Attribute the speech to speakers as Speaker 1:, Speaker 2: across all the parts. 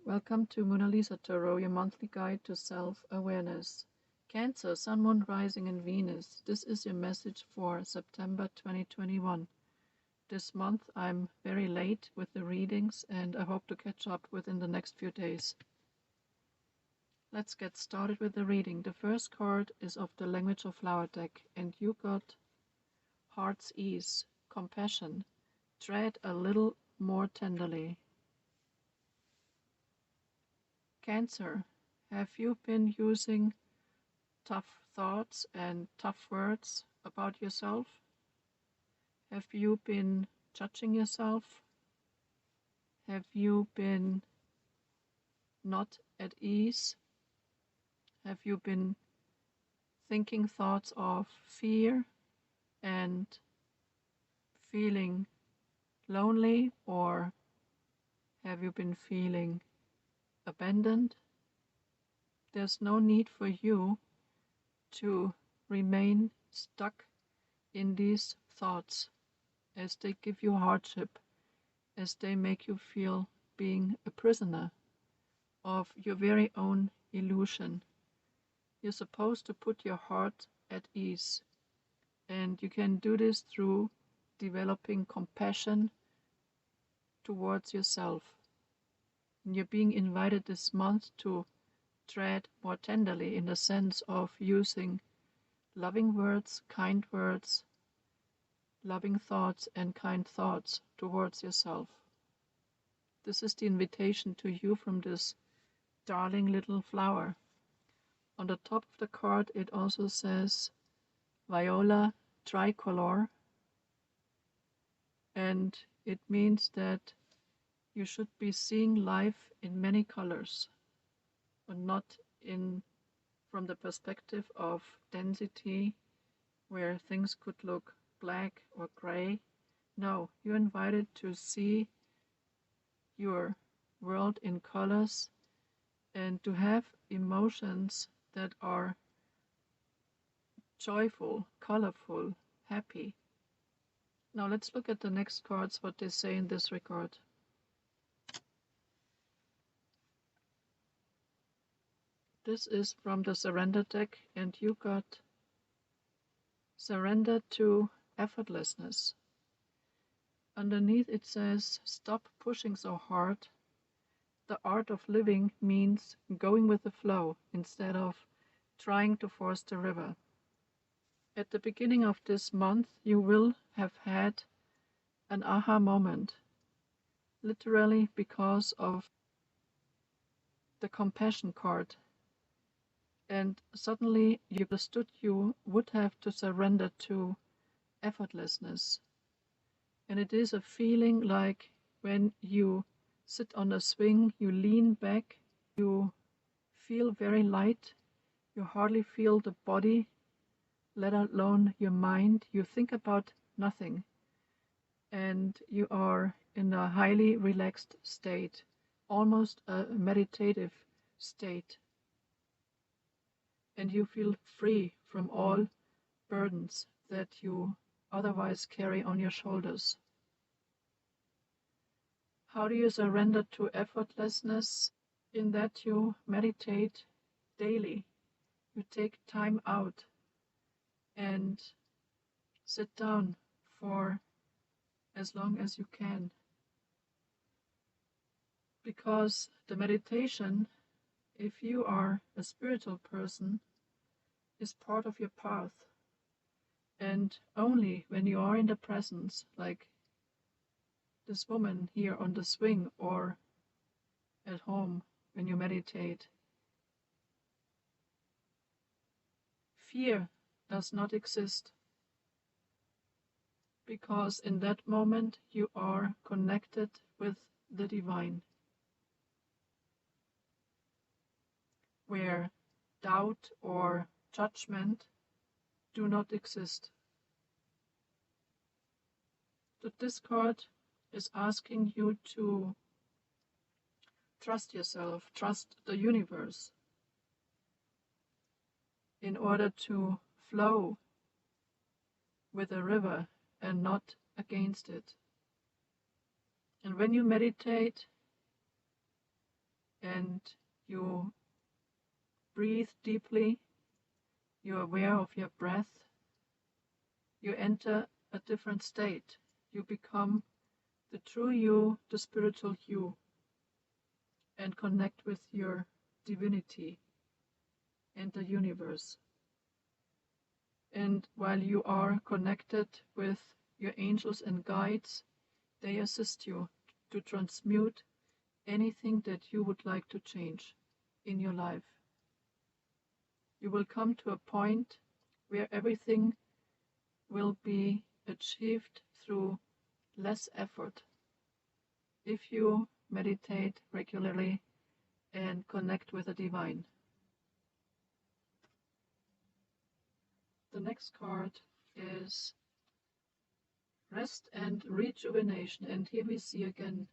Speaker 1: Welcome to MoonALisa Tarot, your monthly guide to self-awareness. Cancer, Sun, Moon, Rising and Venus. This is your message for September 2021. This month I'm very late with the readings and I hope to catch up within the next few days. Let's get started with the reading. The first card is of the Language of Flower deck and you got Heart's Ease, Compassion. Tread a little more tenderly. Cancer, have you been using tough thoughts and tough words about yourself? Have you been judging yourself? Have you been not at ease? Have you been thinking thoughts of fear and feeling lonely, or have you been feeling abandoned? There's no need for you to remain stuck in these thoughts as they give you hardship, as they make you feel being a prisoner of your very own illusion. You're supposed to put your heart at ease, and you can do this through developing compassion towards yourself. And you're being invited this month to tread more tenderly in the sense of using loving words, kind words, loving thoughts and kind thoughts towards yourself. This is the invitation to you from this darling little flower. On the top of the card it also says Viola tricolor, and it means that you should be seeing life in many colors, but not from the perspective of density, where things could look black or gray. No, you're invited to see your world in colors and to have emotions that are joyful, colorful, happy. Now let's look at the next cards, what they say in this regard. This is from the Surrender deck and you got Surrender to Effortlessness. Underneath it says, stop pushing so hard. The art of living means going with the flow instead of trying to force the river. At the beginning of this month you will have had an aha moment, literally because of the compassion card. And suddenly you understood you would have to surrender to effortlessness. And it is a feeling like when you sit on a swing, you lean back, you feel very light, you hardly feel the body, let alone your mind. You think about nothing, and you are in a highly relaxed state, almost a meditative state. And you feel free from all burdens that you otherwise carry on your shoulders. How do you surrender to effortlessness? In that you meditate daily. You take time out and sit down for as long as you can. Because the meditation, if you are a spiritual person, is part of your path. And only when you are in the presence, like this woman here on the swing or at home when you meditate, fear does not exist. Because in that moment you are connected with the divine, where doubt or judgment do not exist. So this card is asking you to trust yourself, trust the universe, in order to flow with a river and not against it. And when you meditate, and you breathe deeply, you're aware of your breath, you enter a different state. You become the true you, the spiritual you, and connect with your divinity and the universe. And while you are connected with your angels and guides, they assist you to transmute anything that you would like to change in your life. You will come to a point where everything will be achieved through less effort if you meditate regularly and connect with the divine. The next card is rest and rejuvenation, and here we see again,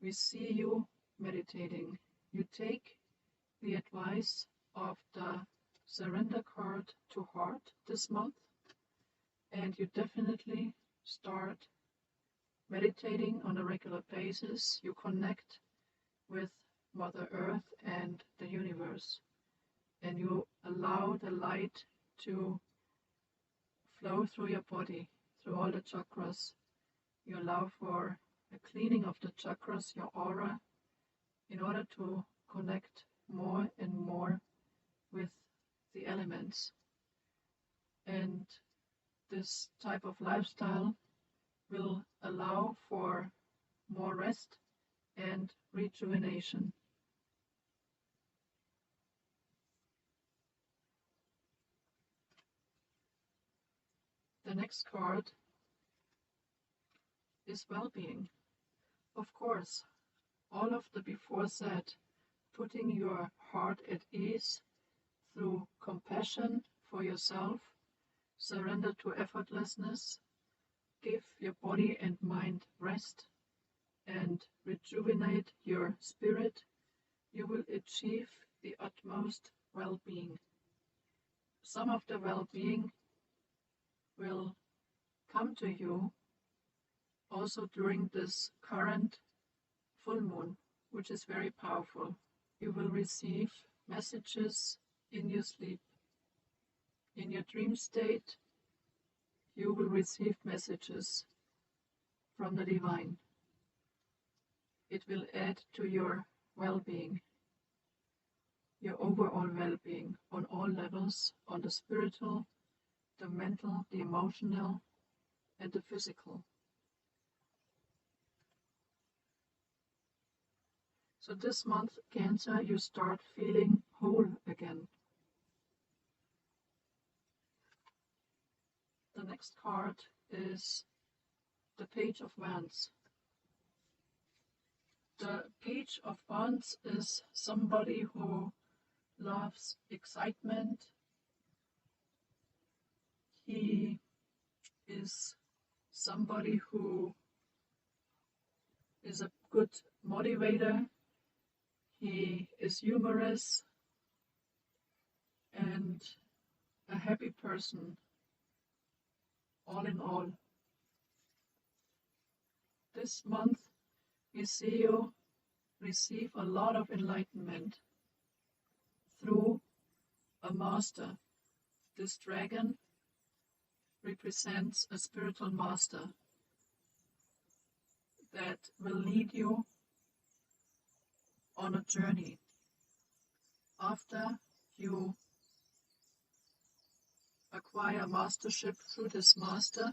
Speaker 1: we see you meditating. You take the advice of the surrender card to heart this month, and you definitely start meditating on a regular basis. You connect with Mother Earth and the universe, and you allow the light to flow through your body, through all the chakras. You allow for a cleaning of the chakras, your aura, in order to connect more and more with the elements. And this type of lifestyle will allow for more rest and rejuvenation. The next card is well-being. Of course, all of the before said, putting your heart at ease through compassion for yourself, surrender to effortlessness, give your body and mind rest, and rejuvenate your spirit, you will achieve the utmost well-being. Some of the well-being will come to you also during this current full moon, which is very powerful. You will receive messages in your sleep. In your dream state, you will receive messages from the divine. It will add to your well-being, your overall well-being on all levels, on the spiritual, the mental, the emotional, and the physical. So this month, Cancer, you start feeling whole again. The next card is the Page of Wands. The Page of Wands is somebody who loves excitement. He is somebody who is a good motivator. He is humorous and a happy person, all in all. This month, we see you receive a lot of enlightenment through a master. This dragon represents a spiritual master that will lead you on a journey. After you acquire mastership through this master,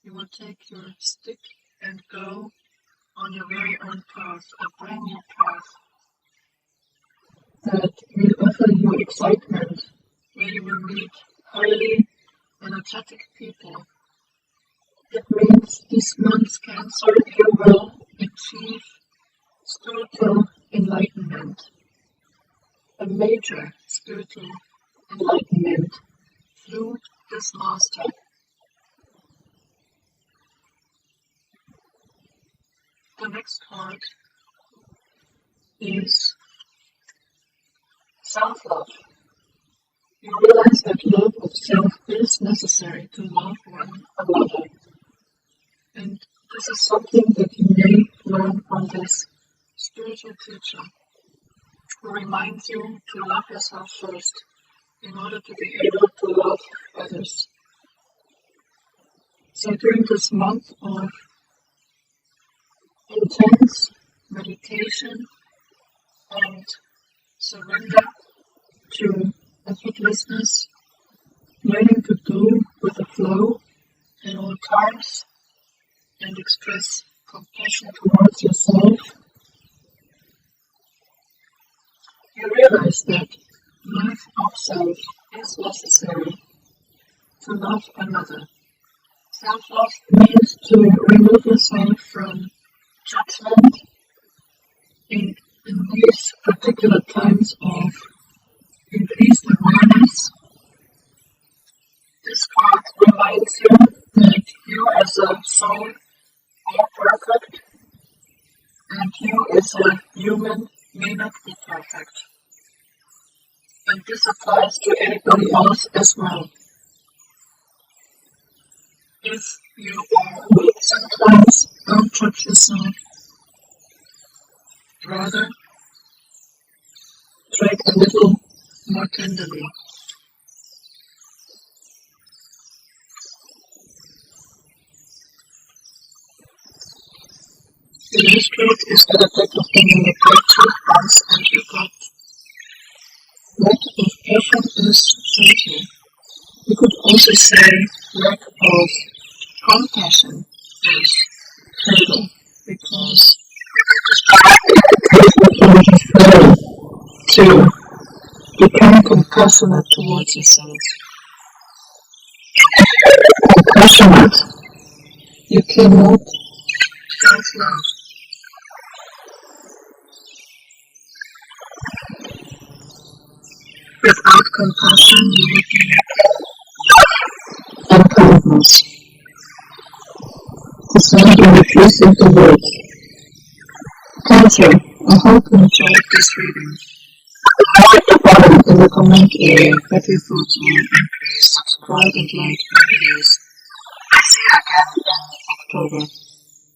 Speaker 1: you will take your stick and go on your very own path, a brand new path that will offer you excitement, where you will meet highly energetic people. It means this month's Cancer, you will achieve spiritual enlightenment, a major spiritual enlightenment through this master. The next card is self-love. You realize that love of self is necessary to love one another. And this is something that you may learn from this spiritual teacher. who reminds you to love yourself first in order to be able to love others. So during this month of intense meditation and surrender to effortlessness, learning to go with the flow in all times and express compassion towards yourself, you realize that love of self is necessary to love another. Self-love means to remove yourself from judgment in these particular times of increased awareness. This card reminds you that you as a soul are perfect, and you as a human may not be perfect. And this applies to anybody else as well. If you are weak sometimes, don't judge yourself. Rather, tread a little more tenderly. The next card is the effect of communication once and you got lack of passion is fatal. You could also say lack of compassion is fatal because to become compassionate towards yourself. Compassionate. You cannot self-love. Without compassion, you would be and kindness. The same in the truth of the word. Cancer, I hope you enjoyed this reading. At the bottom in the comment area, have your thoughts on it, and please subscribe and like my videos. I see you again in October.